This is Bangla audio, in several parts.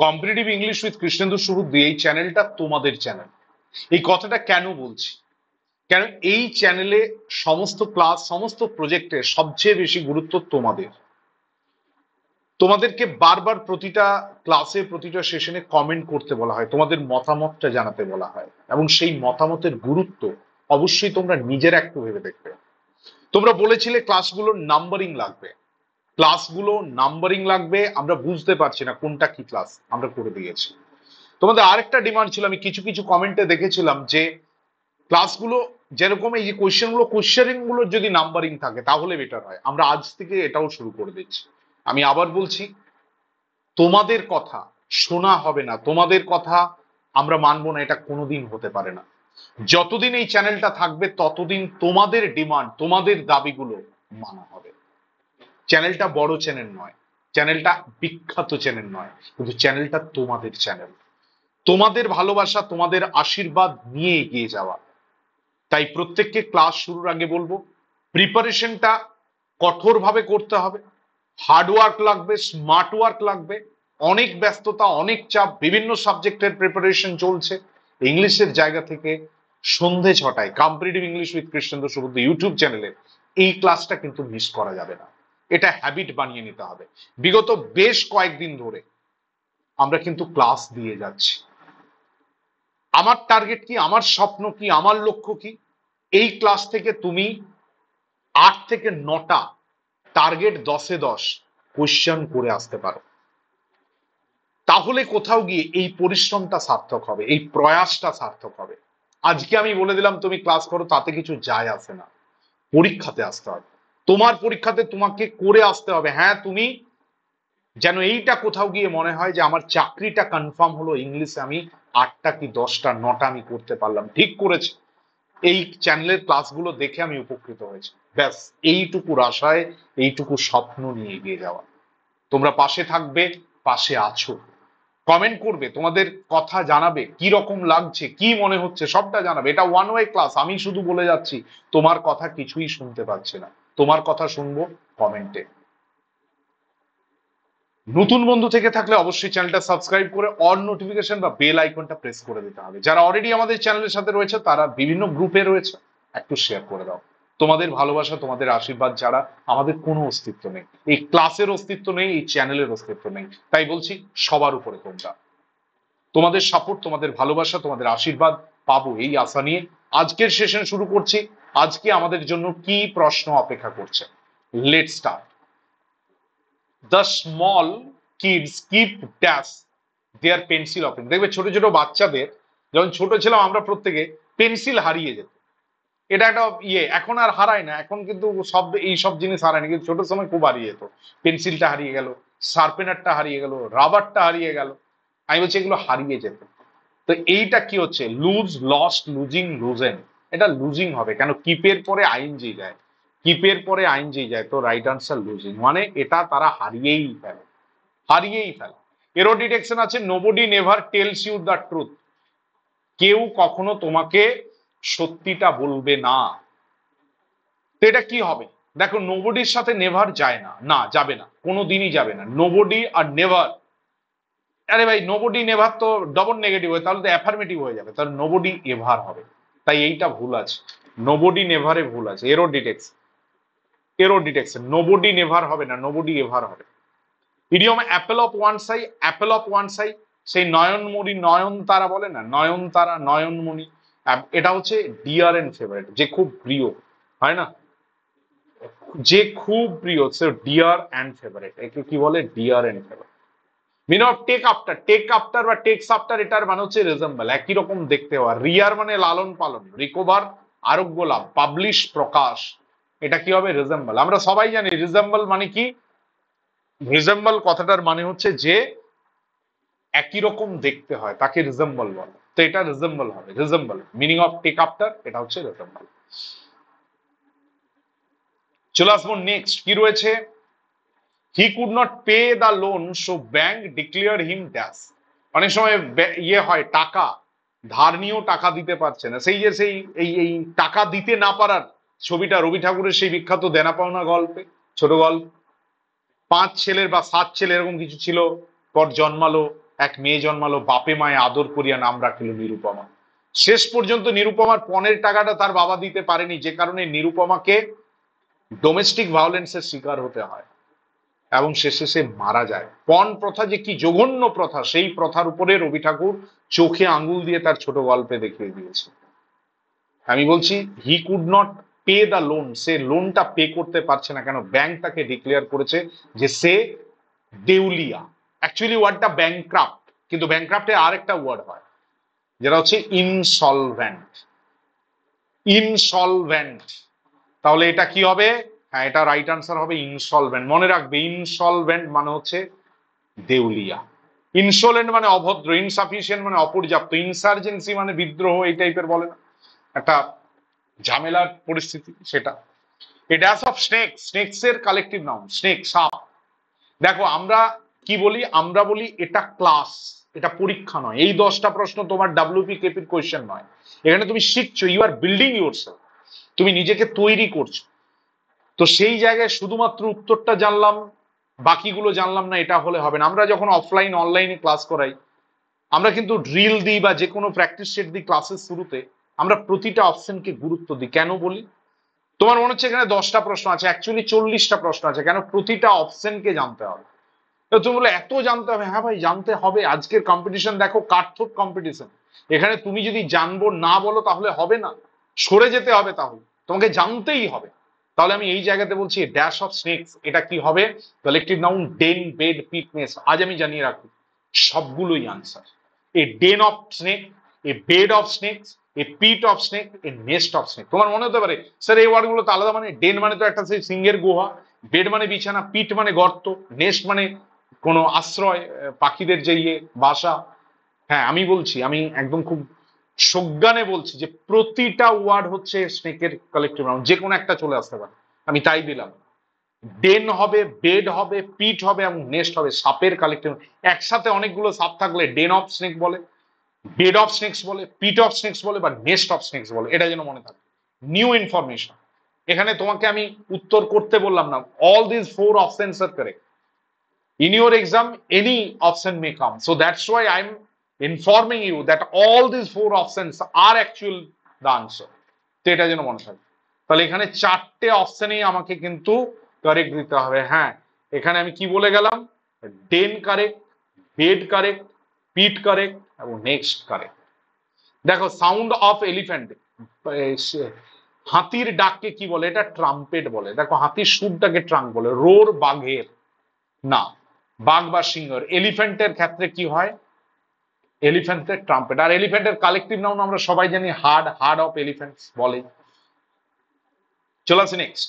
কম্পিটিটিভ ইংলিশ উইথ কৃষ্ণেন্দু সুবুদ্ধি এই চ্যানেলটা তোমাদের চ্যানেল। এই কথাটা কেন বলছি, কেন এই চ্যানেলে সমস্ত ক্লাস সমস্ত প্রজেক্টে সবচেয়ে বেশি গুরুত্ব তোমাদের। তোমাদেরকে বারবার প্রতিটা ক্লাসে প্রতিটা সেশনে কমেন্ট করতে বলা হয়, তোমাদের মতামতটা জানাতে বলা হয়, এবং সেই মতামতের গুরুত্ব অবশ্যই তোমরা নিজেরা একটু ভেবে দেখবে। তোমরা বলেছিলে ক্লাসগুলোর নাম্বারিং লাগবে, ক্লাসগুলো নাম্বারিং লাগবে, আমরা বুঝতে পারছি না কোনটা কি ক্লাস, আমরা করে দিয়েছি। তোমাদের আরেকটা ডিমান্ড ছিল, আমি কিছু কিছু কমেন্টে দেখেছিলাম যে ক্লাসগুলো যেরকম এই যে কোশ্চেনিং গুলোর যদি নাম্বারিং থাকে তাহলে বেটার হয়। আমরা আজ থেকে এটাও শুরু করে দিচ্ছি। আমি আবার বলছি, তোমাদের কথা শোনা হবে না, তোমাদের কথা আমরা মানবো না, এটা কোনোদিন হতে পারে না। যতদিন এই চ্যানেলটা থাকবে ততদিন তোমাদের ডিমান্ড তোমাদের দাবিগুলো মানা হবে। চ্যানেলটা বড় চ্যানেল নয়, চ্যানেলটা বিখ্যাত চ্যানেল নয়, কিন্তু চ্যানেলটা তোমাদের চ্যানেল। তোমাদের ভালোবাসা তোমাদের আশীর্বাদ নিয়ে এগিয়ে যাওয়া। তাই প্রত্যেককে ক্লাস শুরুর আগে বলবো, প্রিপারেশনটা কঠোরভাবে করতে হবে, হার্ডওয়ার্ক লাগবে, স্মার্ট ওয়ার্ক লাগবে। অনেক ব্যস্ততা, অনেক চাপ, বিভিন্ন সাবজেক্টের প্রিপারেশন চলছে। ইংলিশের জায়গা থেকে সন্ধে 6টায় competitive English with Krishnendu Subuddhi YouTube চ্যানেলে এই ক্লাসটা কিন্তু মিস করা যাবে না। এটা হ্যাবিট বানিয়ে নিতে হবে। বিগত বেশ কয়েকদিন ধরে আমরা কিন্তু ক্লাস দিয়ে যাচ্ছি। আমার টার্গেট কি, আমার স্বপ্ন কি, আমার লক্ষ্য কি, এই ক্লাস থেকে তুমি 8 থেকে 9টা টার্গেট 10-এ 10 কোশ্চেন করে আসতে পারো। তাহলে কোথাও গিয়ে এই পরিশ্রমটা সার্থক হবে, এই প্রয়াসটা সার্থক হবে। আজকে আমি বলে দিলাম তুমি ক্লাস করো, তাতে কিছু যায় আসে না। পরীক্ষাতে আসতে হবে, তোমার পরীক্ষাতে তোমাকে করে আসতে হবে। হ্যাঁ, তুমি যেন এইটা কোথাও গিয়ে মনে হয় যে আমার চাকরিটা কনফার্ম হলো, ইংলিশে আমি 8টা কি 10টা 9টা আমি করতে পারলাম, ঠিক করেছি, এই চ্যানেলের ক্লাসগুলো দেখে আমি উপকৃত হয়েছি। ব্যাস এইটুকুর আশায়, এইটুকু স্বপ্ন নিয়ে এগিয়ে যাওয়া। তোমরা পাশে থাকবে, পাশে আছো, কমেন্ট করবে, তোমাদের কথা জানাবে, কি রকম লাগছে, কি মনে হচ্ছে, সবটা জানাবে। এটা ওয়ান ওয়ে ক্লাস, আমি শুধু বলে যাচ্ছি, তোমার কথা কিছুই শুনতে পাচ্ছি না, তোমার কথা শুনবো কমেন্টে। নতুন বন্ধু থেকে থাকলে অবশ্যই চ্যানেলটা সাবস্ক্রাইব করে অল নোটিফিকেশন বা বেল আইকনটা প্রেস করে দিতে হবে। যারা অলরেডি আমাদের চ্যানেলের সাথে রয়েছে, তারা বিভিন্ন গ্রুপে রয়েছে, একটু শেয়ার করে দাও। তোমাদের ভালোবাসা তোমাদের আশীর্বাদ ছাড়া আমাদের কোনো অস্তিত্ব নেই, এই ক্লাসের অস্তিত্ব নেই, এই চ্যানেলের অস্তিত্ব নেই। তাই বলছি, সবার উপরে তোমরা, তোমাদের সাপোর্ট, তোমাদের ভালোবাসা, তোমাদের আশীর্বাদ পাবো এই আশা নিয়ে আজকের সেশন শুরু করছি। আজকে আমাদের জন্য কি প্রশ্ন অপেক্ষা করছে, let's start. The small kids keep dash their pencil off. দেখবে ছোট ছোট বাচ্চাদের, যখন ছোট ছিলাম আমরা প্রত্যেকে, পেন্সিল হারিয়ে যেত। এটা একটা এখন আর হারায় না, এখন কিন্তু সব এই সব জিনিস হারায় না, কিন্তু ছোট সময় খুব হারিয়ে যেত। পেন্সিলটা হারিয়ে গেল, শার্পেনারটা হারিয়ে গেল, রাবারটা হারিয়ে গেল, আমি বলছি এগুলো হারিয়ে যেত। তো এইটা কি হচ্ছে, লুজ, লস্ট, লুজিং, লুজেন। এটা লুজিং হবে, কেন কিপের পরে আইএনজি যায়, কিপের পরে আইএনজি যায়, তো রাইট আনসার লুজিং, মানে এটা তারা হারিয়েই ফেলে, হারিয়েই ফেলে। এরও ডিটেকশন আছে, nobody never tells you the truth. কেউ কখনো তোমাকে সত্যিটা বলবে না। তো এটা কি হবে, দেখো নোবডির সাথে নেভার যায় না, না যাবে না, কোনোদিনই যাবে না, নোবডি আর নেভার। আরে ভাই, নোবডি নেভার তো ডবল নেগেটিভ হয়, তাহলে তো অ্যাফার্মেটিভ হয়ে যাবে, তাহলে নোবডি এভার হবে। তাই এইটা ভুল আছে, নোবডি নেভারে ভুল আছে। এরো ডিটেকশন, এরো ডিটেকশন, নোবডি নেভার হবে না, নোবডি এভার হবে। Idiom Apple of one Sai, Apple of one সাই, সেই নয়নমণি, নয়নতারা বলে না, নয়নতারা, নয়নমণি, এটা হচ্ছে ডিয়ার এন্ড ফেভারিট, যে খুব প্রিয় হয় না, যে খুব প্রিয়, সে ডিয়ার অ্যান্ড ফেভারিট, একে কি বলে, dear and favourite. Mean of take after, take after বা টেক্স আফটার, এটার মানে হচ্ছে রেজেম্বল, একই রকম দেখতে হওয়া। রিয়ার মানে লালন পালন, রিকভার আরোগ্য লাভ, পাবলিশ প্রকাশ, এটা কি হবে, রেজেম্বল। আমরা সবাই জানি রিজেম্বল মানে কি, রিজেম্বল কথাটার মানে হচ্ছে যে একই রকম দেখতে হয়, তাকে রিজেম্বল বলে। তো এটা রিজেম্বল হবে, resemble, meaning of take after, এটা হচ্ছে রিজেম্বল। চলে আসবো নেক্সট, কি রয়েছে, he could not pay the loan so bank declare him dash. অনেক সময় হয়, টাকা ধার নিয়েও টাকা দিতে পারছে না, সেই যে সেই এই টাকা দিতে না পারার ছবিটা রবি ঠাকুরের সেই বিখ্যাত দেনা পাওনা গল্পে, ছোট গল্প। 5 ছেলের বা 7 ছেলে এরকম কিছু ছিল, পর জন্মালো এক মেয়ে জন্মালো, বাপে মায়ে আদর করিয়া নাম রাখিল নিরুপমা। শেষ পর্যন্ত নিরুপমার পণের টাকাটা তার বাবা দিতে পারেনি, যে কারণে নিরুপমাকে ডোমেস্টিক ভায়োলেন্সের শিকার হতে হয় এবং শেষে সে মারা যায়। পণ প্রথা যে কি জঘন্য প্রথা, সেই প্রথার উপরে রবি ঠাকুর চোখে আঙ্গুল দিয়ে তার ছোট গল্পে দেখিয়ে দিয়েছে। আমি বলছি he could not pay the loan, সে লোনটা পে করতে পারছে না, কেন ব্যাংক তাকে ডিক্লেয়ার করেছে যে সে দেউলিয়া। অ্যাকচুয়ালি ওয়ার্ডটা ব্যাংক্রাফট, কিন্তু ব্যাংক্রাফটে আরেকটা ওয়ার্ড হয় যেটা হচ্ছে ইনসলভেন্ট। ইনসলভেন্ট, তাহলে এটা কি হবে? হ্যাঁ, এটা রাইট আনসার হবে ইনসলভেন্ট। মনে রাখবে ইনসলভেন্ট মানে হচ্ছে দেউলিয়া, ইনসোলেন্ট মানে অভদ্র, ইনসাফিসিয়েন্ট মানে অপর্যাপ্ত, ইনসার্জেন্সি মানে বিদ্রোহ, এই টাইপের বলে না, একটা ঝামেলার পরিস্থিতি, সেটা। A dash of snake, snake's এর কালেকটিভ নাউন স্নেক, সাপ। দেখো আমরা কি বলি, আমরা বলি এটা ক্লাস, এটা পরীক্ষা নয়। এই 10টা প্রশ্ন তোমার ডাব্লিউপি কেপির কোয়েশ্চেন নয়, এখানে তুমি শিখছো, ইউ আর বিল্ডিং ইউরসেলফ, তুমি নিজেকে তৈরি করছো। তো সেই জায়গায় শুধুমাত্র উত্তরটা জানলাম, বাকিগুলো জানলাম না, এটা হলে হবে না। আমরা যখন অফলাইন অনলাইনে ক্লাস করাই, আমরা কিন্তু ড্রিল দিই বা যে কোনো প্র্যাকটিস সেট দিই ক্লাসের শুরুতে, আমরা প্রতিটা অপশনকে গুরুত্ব দিই। কেন বলি? তোমার মনে হচ্ছে এখানে 10টা প্রশ্ন আছে, অ্যাকচুয়ালি 40টা প্রশ্ন আছে, কেন? প্রতিটা অপশনকে জানতে হবে। তো তুমি বলে এত জানতে হবে, হ্যাঁ ভাই জানতে হবে। আজকের কম্পিটিশন দেখো, কাঠথোট কম্পিটিশন। এখানে তুমি যদি জানবো না বলো তাহলে হবে না, সরে যেতে হবে, তাহলে তোমাকে জানতেই হবে। তাহলে আমি এই জায়গাতে বলছি ড্যাশ অফ স্নেকস, এটা কি হবে? Collective noun den, bed, pit, nest. আজ আমি জানিয়ে রাখি সবগুলোই answer. A den of snake, a bed of snakes, a pit of snake, a nest of snake. তোমার মনে হতে পারে স্যার এই ওয়ার্ডগুলো তো আলাদা, মানে ডেন মানে তো একটা সেই সিংহের গুহা, বেড মানে বিছানা, পিট মানে গর্ত, নেস্ট মানে কোনো আশ্রয়, পাখিদের যে বাসা। হ্যাঁ আমি বলছি, আমি একদম খুব সজ্ঞানে বলছি যে প্রতিটা ওয়ার্ড হচ্ছে স্নেকের কালেকটিভ নাউন, যে কোনো একটা চলে আসতে পারে। আমি তাই দিলাম, ডেন হবে, বেড হবে, পিট হবে এবং নেস্ট হবে, সাপের কালেকটিভ। একসাথে অনেকগুলো সাপ থাকলে ডেন অফ স্নেক বলে, বেড অফ স্নেকস বলে, পিট অফ স্নেকস বলে, বা নেস্ট অফ স্নেকস বলে। এটা যেন মনে থাকে, নিউ ইনফরমেশন। এখানে তোমাকে আমি উত্তর করতে বললাম না, all this 4 options are correct. In your exam any option may come, so that's why I'm informing you that all these 4 options are actual the answer. তো এটা যেন মনে থাকে। তাহলে এখানে 4টে অপশনেই আমাকে কিন্তু কারেক্ট দিতে হবে। হ্যাঁ, এখানে আমি কি বলে গেলাম? ডেন কারেক্ট, বেড কারেক্ট, পিট কারেক্ট এবং নেক্সট কারেক্ট। দেখো সাউন্ড অফ এলিফ্যান্ট, হাতির ডাককে কি বলে? এটা ট্রাম্পেট বলে। দেখো হাতির সুরটাকে ট্রাঙ্ক বলে। রোর বাঘের না, বাঘ বা সিংহের। এলিফ্যান্টের ক্ষেত্রে কি হয়? এলিফ্যান্টের ট্রাম্পেট। আর এলিফ্যান্টের কালেকটিভ নাউন আমরা সবাই জানি হার্ড, হার্ড অফ এলিফ্যান্টস বলে। চলে আসি নেক্সট,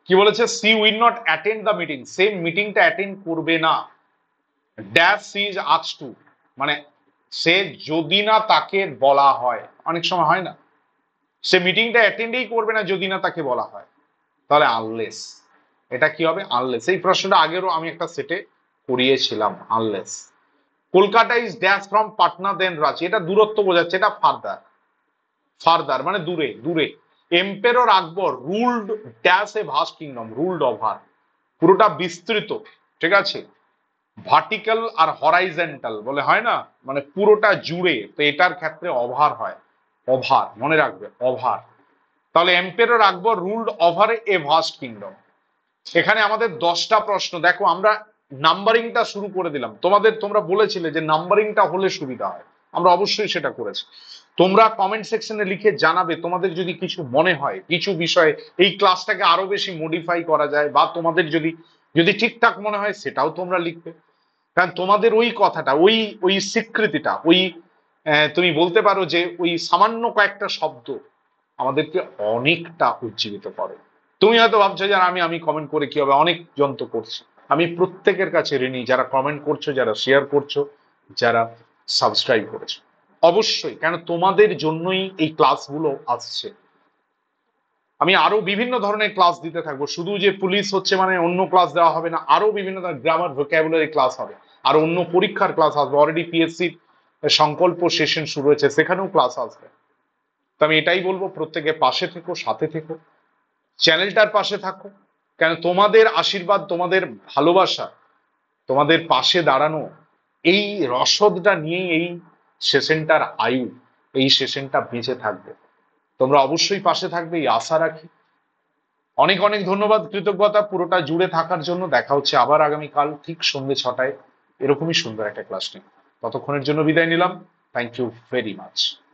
কি বলেছে? She will not attend the meeting, সে মিটিংটা অ্যাটেন্ড করবে না। Dash she is asked to, মানে সে যদি না তাকে বলা হয়, অনেক সময় হয় না, সে মিটিংটা অ্যাটেন্ডই করবে না যদি না তাকে বলা হয়, তাহলে আনলেস। এটা কি হবে? আনলেস। এই প্রশ্নটা আগেরও আমি একটা সেটে করিয়েছিলাম, unless. Kolkata is dash from Patna than Ranchi, এটা দূরত্ব বোঝাচ্ছে, এটা ফার্দার। ফার্দার মানে দূরে, দূরে। Emperor Akbar ruled dash a vast kingdom, ruled over, পুরোটা বিস্তৃত, ঠিক আছে। ভার্টিক্যাল আর হরাইজেন্টাল বলে হয় না, মানে পুরোটা জুড়ে, তো এটার ক্ষেত্রে ওভার হয়, ওভার, মনে রাখবে ওভার। তাহলে emperor Akbar ruled over a vast kingdom. এখানে আমাদের 10টা প্রশ্ন। দেখো আমরা নাম্বারিংটা শুরু করে দিলাম তোমাদের, তোমরা বলেছিলে যে নাম্বারিংটা হলে সুবিধা হয়, আমরা অবশ্যই সেটা করেছি। তোমরা কমেন্ট সেকশনে লিখে জানাবে তোমাদের যদি কিছু মনে হয়, কিছু বিষয়ে এই ক্লাসটাকে আরো বেশি মডিফাই করা যায়, বা তোমাদের যদি যদি ঠিকঠাক মনে হয় সেটাও তোমরা লিখবে। কারণ তোমাদের ওই কথাটা, ওই ওই স্বীকৃতিটা, ওই তুমি বলতে পারো যে ওই সামান্য কয়েকটা শব্দ আমাদেরকে অনেকটা উজ্জীবিত করে। তুমি হয়তো ভাবছো যে আমি কমেন্ট করে কি হবে, অনেক জন তো করছে। আমি প্রত্যেকের কাছে ঋণী, যারা কমেন্ট করছো, যারা শেয়ার করছো, যারা সাবস্ক্রাইব করেছো। অবশ্যই, কেন তোমাদের জন্যই এই ক্লাসগুলো আসছে। আমি আরো বিভিন্ন ধরনের ক্লাস দিতে থাকবো, শুধু যে পুলিশ হচ্ছে মানে অন্য ক্লাস দেওয়া হবে না, আরো বিভিন্ন ধরনের গ্রামার, ভোকাবুলারি ক্লাস হবে, আর অন্য পরীক্ষার ক্লাস আসবে। অলরেডি পিএসসি সংকল্প সেশন শুরু হয়েছে, সেখানেও ক্লাস আসবে। তো আমি এটাই বলবো, প্রত্যেকে পাশে থেকো, সাথে থেকো, চ্যানেলটার পাশে থাকো। কেন তোমাদের আশীর্বাদ, তোমাদের ভালোবাসা, তোমাদের পাশে দাঁড়ানো এই রসদটা নিয়েই এই সেশনটার আয়ু, এই সেশনটা বেঁচে থাকবে। তোমরা অবশ্যই পাশে থাকবে এই আশা রাখি। অনেক অনেক ধন্যবাদ, কৃতজ্ঞতা পুরোটা জুড়ে থাকার জন্য। দেখা হচ্ছে আবার আগামীকাল ঠিক সন্ধ্যে 6টায় এরকমই সুন্দর একটা ক্লাস নিয়ে। ততক্ষণের জন্য বিদায় নিলাম। Thank you very much.